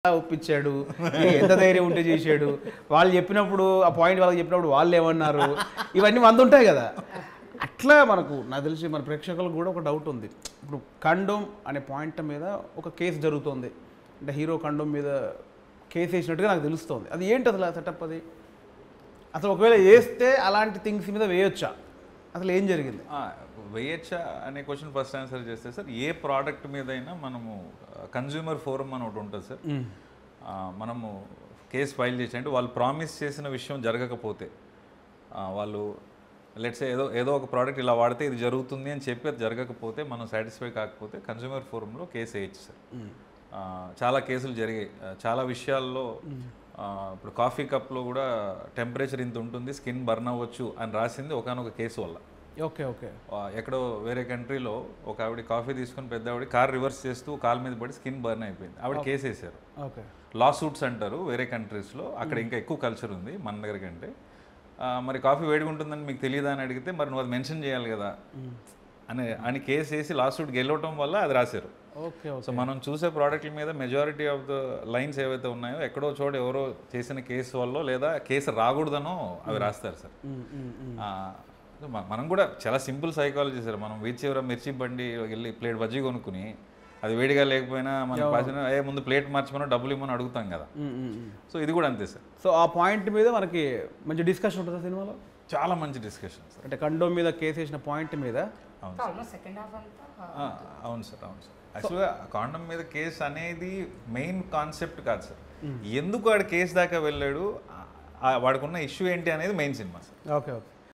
ఒప్పించాడు, ఎంత ధైర్యం ఉంటే చేశాడు, వాళ్ళు చెప్పినప్పుడు ఆ పాయింట్ వాళ్ళకి చెప్పినప్పుడు వాళ్ళు ఏమన్నారు, ఇవన్నీ ఉంటాయి కదా. అట్లా మనకు నాకు తెలిసి మన ప్రేక్షకులకు కూడా ఒక డౌట్ ఉంది. ఇప్పుడు కండోమ్ అనే పాయింట్ మీద ఒక కేసు జరుగుతుంది, అంటే హీరో కండోమ్ మీద కేసు వేసినట్టుగా నాకు తెలుస్తుంది. అది ఏంటి అసలు సెటప్? అది అసలు ఒకవేళ వేస్తే అలాంటి థింగ్స్ మీద వేయొచ్చా, అసలు ఏం జరిగింది? వేయచ్చా అనే క్వశ్చన్ ఫస్ట్ ఆన్సర్ చేస్తే సార్, ఏ ప్రోడక్ట్ మీద అయినా మనము కన్జ్యూమర్ ఫోరం అని ఒకటి ఉంటుంది సార్. మనము కేసు ఫైల్ చేసి, అంటే వాళ్ళు ప్రామిస్ చేసిన విషయం జరగకపోతే, వాళ్ళు లెట్స్ ఏదో ఒక ప్రోడక్ట్ ఇలా వాడితే ఇది జరుగుతుంది అని చెప్పి అది జరగకపోతే, మనం సాటిస్ఫై కాకపోతే కన్జ్యూమర్ ఫోరంలో కేసు వేయచ్చు సార్. చాలా కేసులు జరిగాయి చాలా విషయాల్లో. ఇప్పుడు కాఫీ కప్లో కూడా టెంపరేచర్ ఇంత ఉంటుంది, స్కిన్ బర్న్ అవ్వచ్చు అని రాసింది ఒకనొక కేసు వల్ల. Okay okay. ఎక్కడో వేరే కంట్రీలో ఒక ఆవిడ కాఫీ తీసుకుని పెద్ద ఆవిడ కార్ రివర్స్ చేస్తూ కాల్ మీద పడి స్కిన్ బర్న్ అయిపోయింది. ఆవిడ కేసు వేసారు. ఓకే. లా సూట్స్ అంటారు వేరే కంట్రీస్లో, అక్కడ ఇంకా ఎక్కువ కల్చర్ ఉంది మన దగ్గర కంటే. మరి కాఫీ వేడిగా ఉంటుందని మీకు తెలియదా అని అడిగితే, మరి నువ్వు అది మెన్షన్ చేయాలి కదా అని కేసు వేసి లా సూట్ గెలవటం వల్ల అది రాశారు. ఓకే. సో మనం చూసే ప్రోడక్ట్ల మీద మెజారిటీ ఆఫ్ ద లైన్స్ ఏవైతే ఉన్నాయో ఎక్కడో చోట ఎవరో చేసిన కేసు వల్ల లేదా కేసు రాకూడదనో అవి రాస్తారు సార్. మనం కూడా చాలా సింపుల్ సైకాలజీ సార్. మనం వీధి చివర మిర్చి బండి వెళ్ళి ప్లేట్ బజ్జీ కొనుక్కుని అది వేడిగా లేకపోయినా మన పాసిన ముందు ప్లేట్ మార్చమనో డబ్బులు ఇవ్వమని అడుగుతాం కదా. సో ఇది కూడా అంతే సార్. సో ఆ పాయింట్ మీద మనకి మంచి డిస్కషన్ ఉంటుంది సినిమాలో, చాలా మంచి డిస్కషన్ సార్. అంటే కండోమ్ మీద కేసు వేసిన పాయింట్ మీద. అవును సార్, అవును సార్. యాక్చువల్గా కాండమ్ మీద కేసు అనేది మెయిన్ కాన్సెప్ట్ కాదు సార్. ఎందుకు వాడు కేసు దాకా వెళ్ళాడు, వాడికున్న ఇష్యూ ఏంటి అనేది main cinema sir. Okay okay.